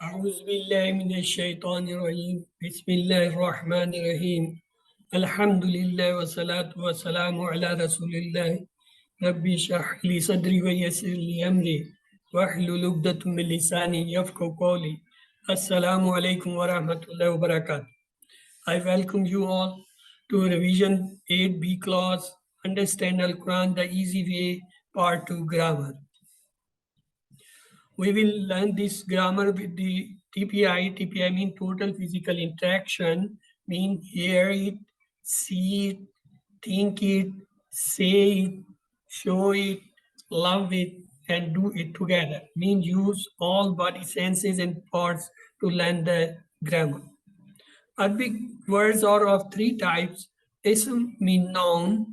أعوذ بالله من الشيطان الرجيم بسم الله الرحمن الرحيم الحمد لله والصلاة والسلام على رسول الله ربي اشرح لي صدري ويسر لي أمري واحلل عقدة من لساني يفقهوا قولي السلام عليكم ورحمة الله وبركاته. I welcome you all to revision 8B class Understand Al Quran the Easy Way Part 2 Grammar. We will learn this grammar with the TPI. TPI mean total physical interaction, mean hear it, see it, think it, say it, show it, love it, and do it together. Mean use all body senses and parts to learn the grammar. Arabic words are of three types. Ism mean noun,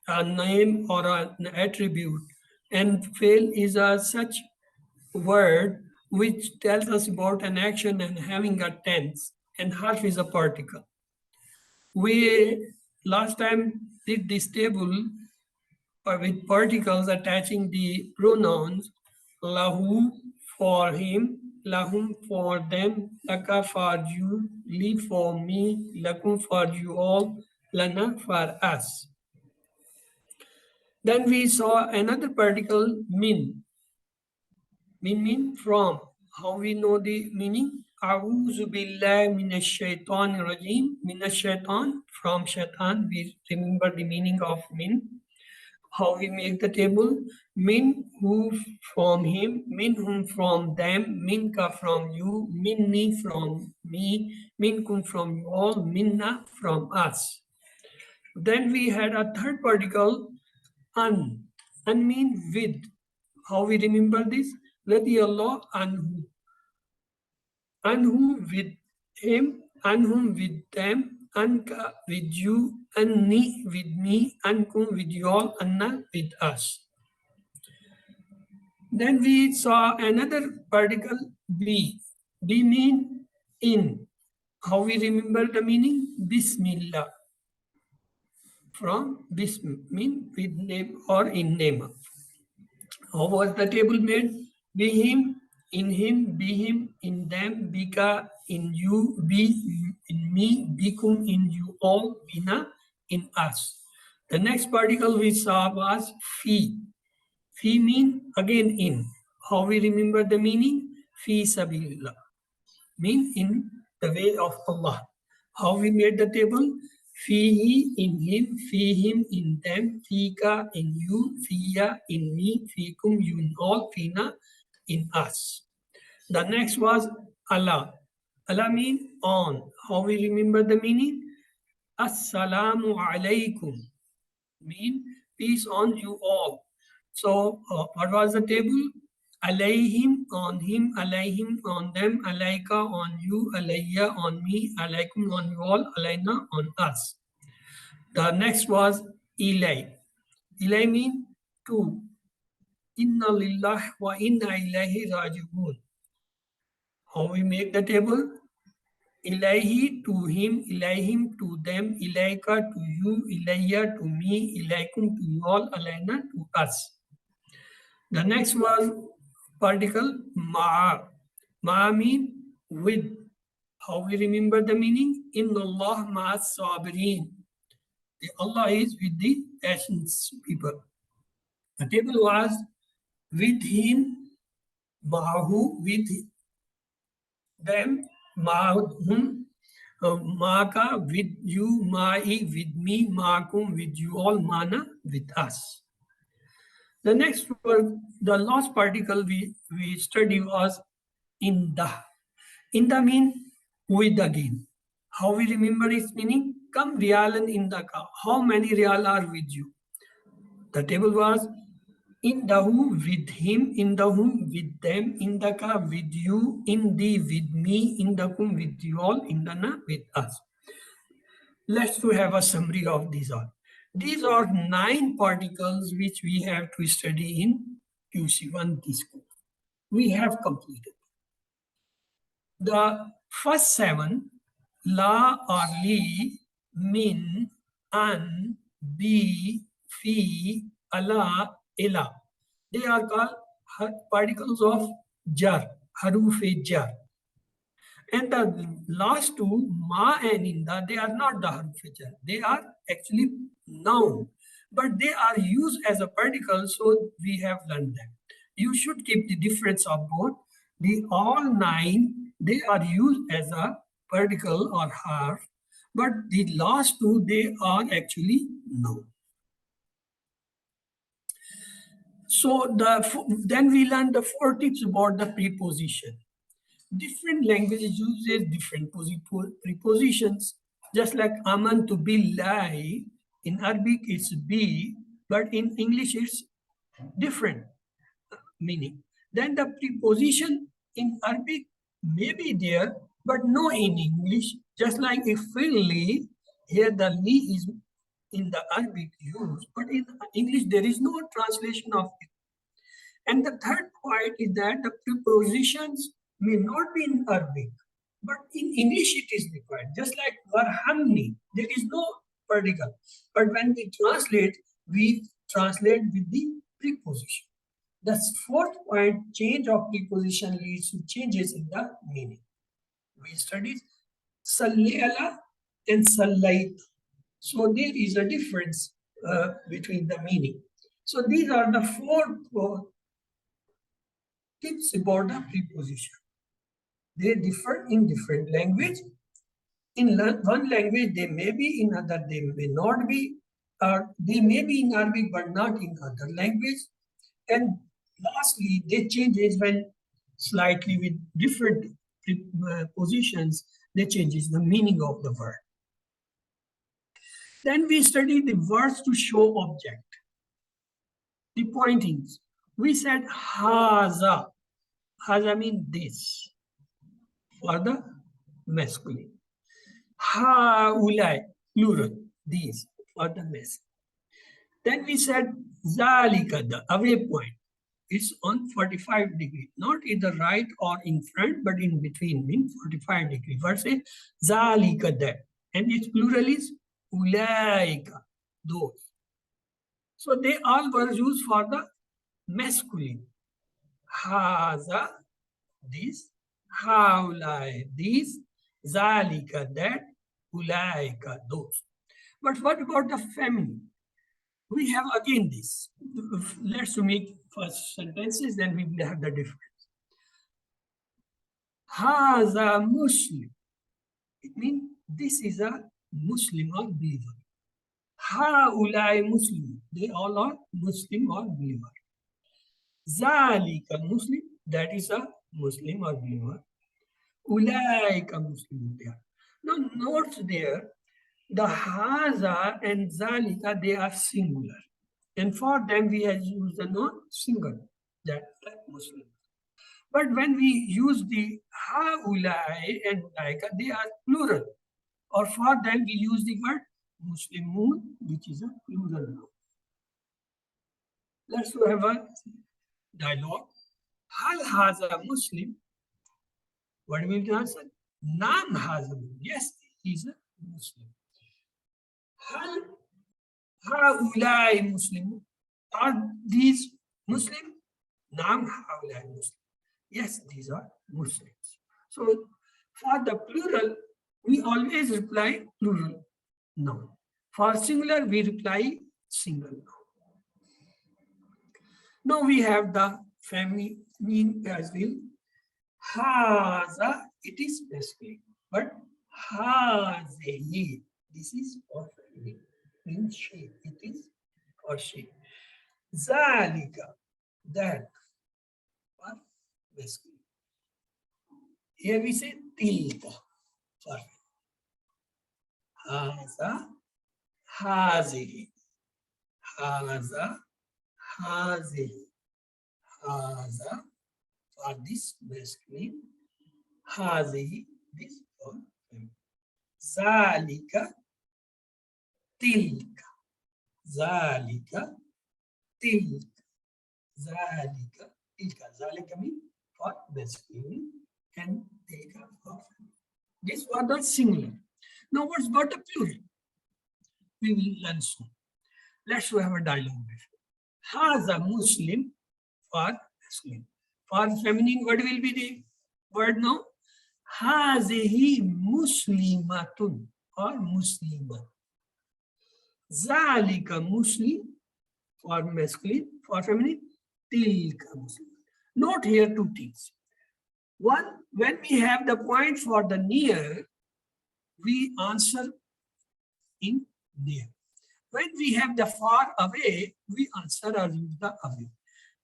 a name or an attribute, and fail is a such word which tells us about an action and having a tense, and harf is a particle. We last time did this table with particles attaching the pronouns lahu for him, lahum for them, laka for you, li for me, lakum for you all, lana for us. Then we saw another particle min. Min mean from. How we know the meaning? A'udhu billahi minash shaitan rajim. Minash shaitan, from shaitan. We remember the meaning of min. How we make the table? Min who from him, min whom from them, min ka from you, minni from me, min kum from you all, minna from us. Then we had a third particle, an. An mean with. How we remember this? Radiyallahu anhu. Anhu with him, anhum with them, anka with you, anni with me, ankum with you all, anna with us. Then we saw another particle B. B mean in. How we remember the meaning? Bismillah. From Bism mean with name or in name. How was the table made? Be him, in him, be him, in them, bika, in you, be in me, bikum, in you all, bina, in us. The next particle we saw was fi. Fi mean again in. How we remember the meaning? Fi sabilillah. Mean in the way of Allah. How we made the table? Fihi in him, fihim in them, fika in you, fiya in me, fikum you in all, fina in us. The next was Allah. Allah mean on. How we remember the meaning? Assalamu alaikum. Mean peace on you all. So what was the table? Alayhim on him, alayhim on them, alayka on you, alayya on me, alaykum on you all, alayna on us. The next was ilay. Ilay mean to. Inna lillah wa inna ilayhi raji'un. How we make the table? Ilahi to him, ilayhim to them, ilayka to you, ilayya to me, ilaykum to you all, alayna to us. The next was particle ma. Ma mean with. How we remember the meaning? Inna Allah ma'as sabirin. Allah is with the patient people. The table was with him, ma'ahu, with them, ma'ahum, ma'aka, with you, ma'i, with me, ma'akum, with you all, mana, with us. The next word, the last particle we study was inda. Inda mean with again. How we remember its meaning? Kam rialan indaka. How many real are with you? The table was indahu with him, indahum with them, indaka with you, indi with me, indakum with you all, indana with us. Let's to have a summary of these all. These are 9 particles which we have to study in QC1 this course. We have completed. The first 7, la or li, min, an, bi, fi, ala, ila. They are called particles of jar, haruf jar. And the last two, ma and inda, they are not the harf jar. They are actually noun, but they are used as a particle, so we have learned them. You should keep the difference of both. The all nine, they are used as a particle or harf, but the last two, they are actually noun. So then we learn the four tips about the preposition. Different languages uses different prepositions. Just like aman to billahi, in Arabic it's be, but in English it's different meaning. Then the preposition in Arabic may be there, but no in English. Just like if li, here the li is in the Arabic used, but in English there is no translation of it. And the third point is that the prepositions may not be in Arabic, but in English it is required. Just like warhamni, there is no particle. But when we translate with the preposition. The fourth point, change of preposition leads to changes in the meaning. We studied sallayala and sallayt. So there is a difference between the meaning. So these are the four tips about the preposition. They differ in different language. In one language, they may be, in other, they may not be, or they may be in Arabic, but not in other language. And lastly, they changes when slightly with different positions, they changes the meaning of the word. Then we study the words to show object. The pointings. We said haza. Haza means this for the masculine. Haulai, plural, these for the masculine. Then we said zalika, the away point. It's on 45 degree, not either right or in front, but in between, means 45 degree. Versus zalika, that. And its plural is ulaika, those. So they all were used for the masculine. Haza, this, haulai, these, zalika, that, ulaika, those. But what about the feminine? We have again this. Let's make first sentences, then we will have the difference. Haza Muslim. It means this is a Muslim or believer. Haulai Muslim. They all are Muslim or believer. Zalika Muslim. That is a Muslim or believer. Ulaika Muslim. Now note there, the haza and zalika, they are singular. And for them, we have used the noun single, that like Muslim. But when we use the haulai and laika, they are plural. Or for them, we use the word Muslimun, which is a plural noun. Let's have a dialogue. Hal haza Muslim? What will you answer? Nam haza. Yes, he is a Muslim. Hal haulai Muslim? Are these Muslim? Nam haulai Muslim. Yes, these are Muslims. So for the plural, we always reply plural noun. For singular, we reply single noun. Now we have the feminine as well. Haza, it is masculine, but hazehi, this is for feminine, means she, it is for she. Zalika, that, for masculine. Here we say tilka, for haza, hazihi, haza, hazihi, haza, for this masculine, hazihi, this for feminine. Zalika, tilka, zalika, tilka, zalika, tilka. Zalika means for masculine and tilka for feminine. This was the singular. Now what's about the plural? We will learn soon. Let's have a dialogue before. Haza Muslim for masculine. For feminine, what will be the word now? Hazihi muslimatun or muslima. Zalika muslim for masculine, for feminine, tilka muslim. Note here two things. One, when we have the point for the near, we answer in near. When we have the far away, we answer or use the away.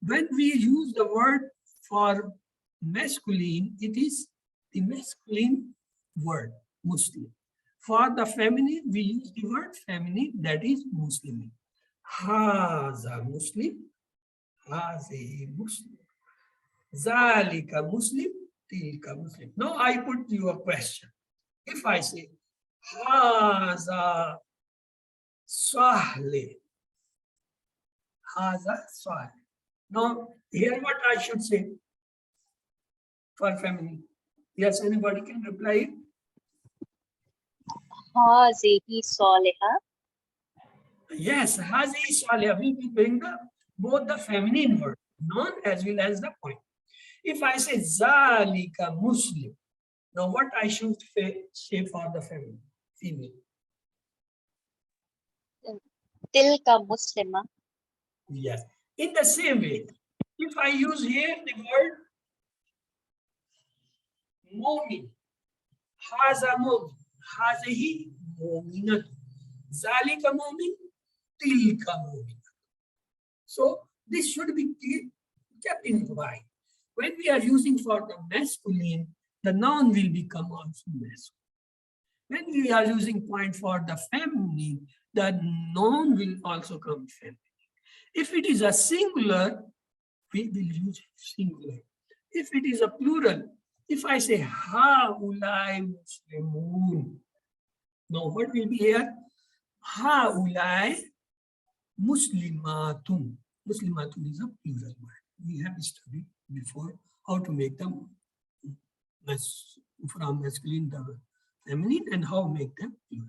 When we use the word for masculine, it is the masculine word, Muslim. For the feminine, we use the word feminine, that is Muslim. Haza Muslim, hazihi Muslim. Zalika Muslim, tilka Muslim. Now I put you a question. If I say, Haza Sahle, Haza Sahle. Now, here what I should say for feminine. Yes, anybody can reply. Hazihi Saliha. Yes, Hazi Salih. We will bring the both the feminine word, noun as well as the point. If I say Zalika Muslim, now what I should say for the feminine, female? Tilka Muslima. Yes. In the same way, if I use here the word Momin, Haza Momin, Hazihi Mominat, Zalika Momin, Tilka Momin. So this should be kept in mind. When we are using for the masculine, the noun will become also masculine. When we are using point for the feminine, the noun will also come feminine. If it is a singular, we will use singular. If it is a plural, if I say Haulai Muslimun, now what will be here? Haulai Muslimatun. Muslimatun is a plural word. We have studied before how to make them from masculine to feminine and how make them plural.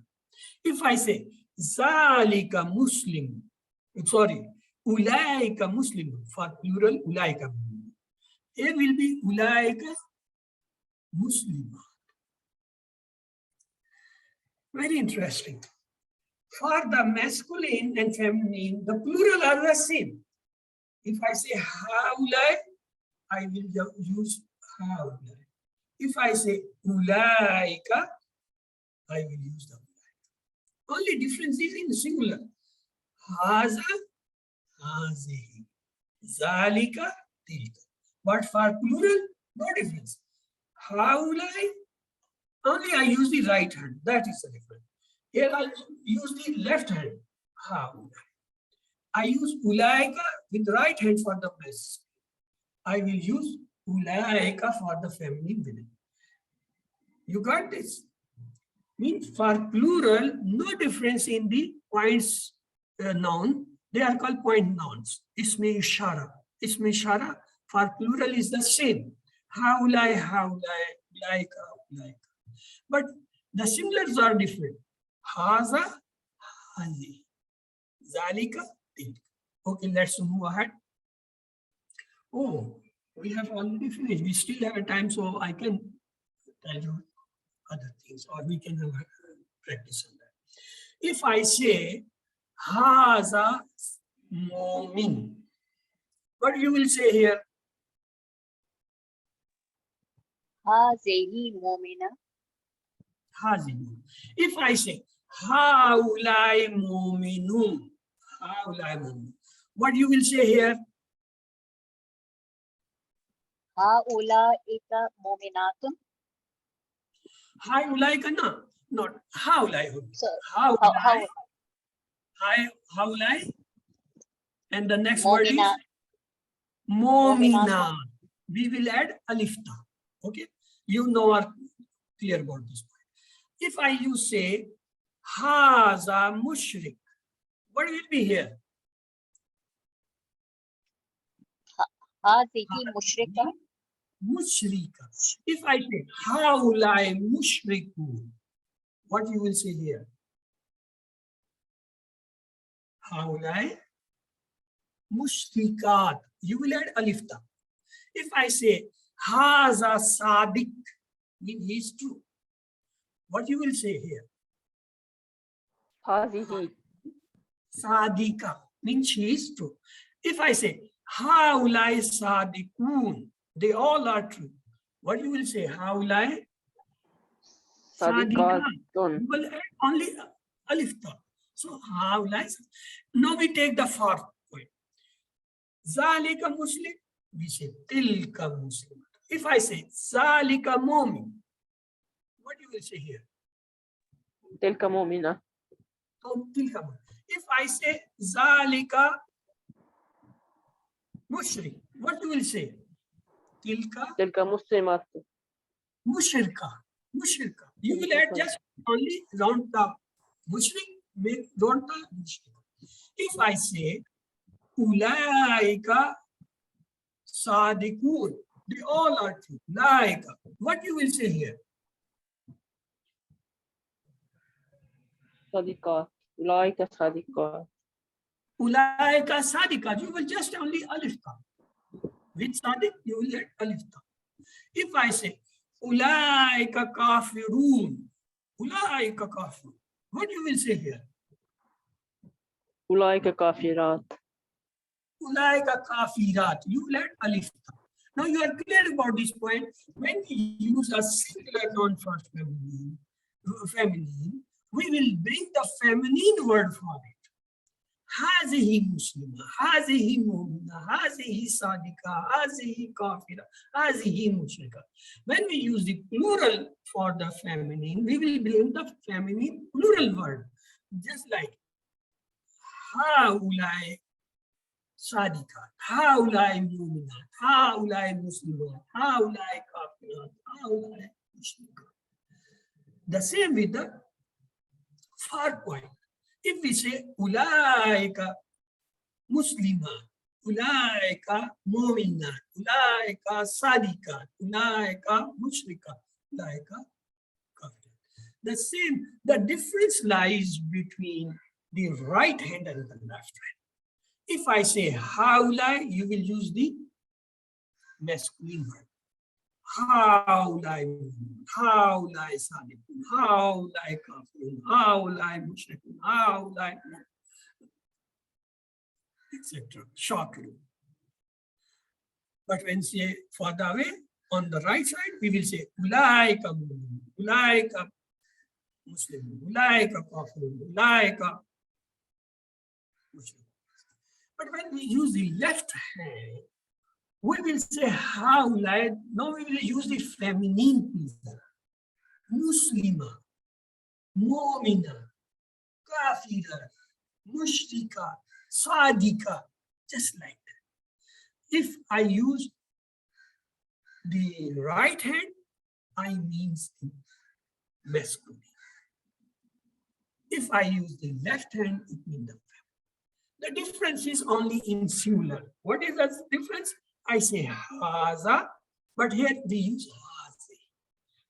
If I say Zalika Muslim, sorry, Ulaika Muslim for plural, Ulaika. Here will be Ulaika Muslim. Very interesting. For the masculine and feminine, the plural are the same. If I say Haulai, I will use Haulai. If I say Ulaika, I will use the Ulaika. Only difference is in singular. Haza, Hazihi, Zalika, Tilka. But for plural, no difference. Haulai, only I use the right hand. That is the difference. Here I use the left hand. Haulai. I use Ulaika with right hand for the masculine. I will use Ulaika for the feminine women. You got this? Means for plural, no difference in the points noun. They are called point nouns. Isme ishara. Isme ishara for plural is the same. Haulai, haulai, ulaika, ulaika. But the similars are different. Haza, hazi. Zalika, tilka. Okay, let's move ahead. Oh, we have already finished. We still have a time, so I can tell you other things, or we can practice on that. If I say Haza Momin, what you will say here? Hazihi Mu'mina. Hazi. If I say Haulai Muminun, Haulai Muminun, what you will say here? Haulaika Mu'minatun. Haulaika na, not Haulai. So, Haulai. Haulai. And the next word is Momina. We will add alifta. Okay. You know are clear about this point. If I use say Haza Mushrik, what will be here? Hazihi Mushrika. Mushrika. If I say Haulai Mushriku, what you will say here? Haulai Mushrikat. You will add alifta. If I say Haza Sadiq, means he is true. What you will say here? هذه Sadika means she is true. If I say haulai sadikun, they all are true. What you will say? Haulai sadika. صادقات. You will add only alif ta. So haulai. Now we take the fourth point. Zalika Muslim, we say tilka Muslim. If I say Zalika Mu'min, what you will say here? تلك مؤمنة. Oh, tilka Mu'min. If I say Zalika Mushrik, what you will say? Tilka تلك مسلمات. Mushrika. Mushrika. You will add just only round the Mushrik, make round the Mushrika. If I say Ulaika Sadikun, they all are true. Laika. What you will say here? صادقات. أولئك صادقات. Ulaika Sadika. You will just only alif ta. With Sadik, you will add alif ta. If I say Ulaika Kafirun, Ulaika Kafirun, what you will say here? أولئك كافرات. Ulaika Kafirat. You will add alif ta. Now you are clear about this point. When we use a singular noun for feminine, we will bring the feminine word for it. Hazihi Muslima, Hazihi Mu'mina, Hazihi Sadika, Hazihi Kafira, Hazihi Mushrika. When we use the plural for the feminine, we will bring the feminine plural word. Just like Haulai Sadika, Haulai Mu'mina, Haulai Muslima, Haulai Kafira, Haulai Mushrika. The same with the fourth point. If we say Ulaika Muslima, Ulaika Mu'mina, Ulaika Sadika, Ulaika Mushrika, Ulaika Kafir. The same, the difference lies between the right hand and the left hand. If I say Haulai, you will use the masculine word. Haulai, Haulai Sadikun, Haulai Kafirun, Haulai Mushrikun, Haulai, etc. Shortly. But when say further away, on the right side, we will say Ulaika Mu'min, Ulaika Muslim, Ulaika Kafirun, Ulaika Mushrikun. But when we use the left hand, we will say Haulai. Now we will use the feminine plural. Muslima, Mu'mina, Kafira, Mushrika, Sadika, just like that. If I use the right hand, I means the masculine. If I use the left hand, it means the feminine. The difference is only in singular. What is the difference? I say Haza, but here we use Hazi.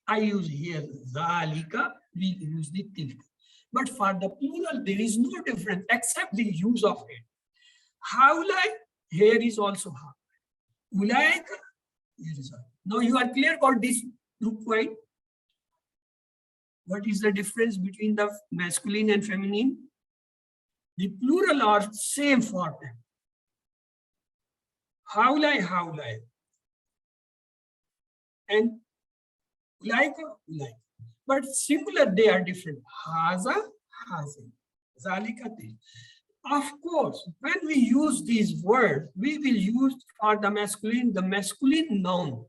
I use here Zalika, we use the Tilka. But for the plural, there is no difference except the use of it. Haulai, here is also Haulai. Ulaika, here is Haulai. Now you are clear about this group point? What is the difference between the masculine and feminine? The plural are same for them. Haulai, Haulai. And Ulaika, Ulaika. But singular, they are different. Haza, Hazi. Zalika, Til. Of course, when we use these words, we will use for the masculine noun,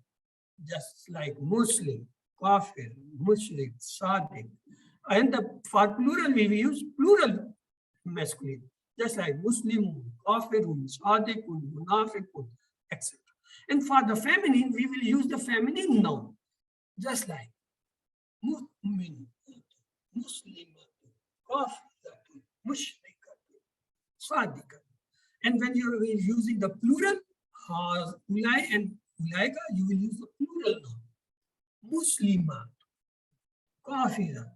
just like Muslim, Kafir, Mushrik, Sadiq. And for plural, we will use plural masculine, just like Muslim, Kafirun, Sadiqun, Munafiqun, etc. And for the feminine, we will use the feminine noun, just like Mu'min, Muslimatun, Kafiratun, Mushrikatun, Sadiqatun. And when you are using the plural, Ulai and Ulaika, you will use the plural noun. Muslimat, Kafirat,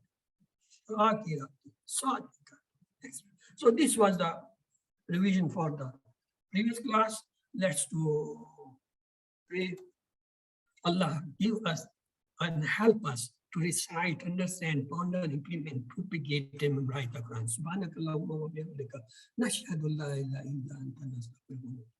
Shakirat, Sadiqat. So this was the revision for the previous class. Let's do pray. Allah give us and help us to recite, understand, ponder, implement, propagate, and memorize the Quran. Subhanakallahumma wa bihamdika. Nashhadu an la ilaha illa anta nastaghfiruka.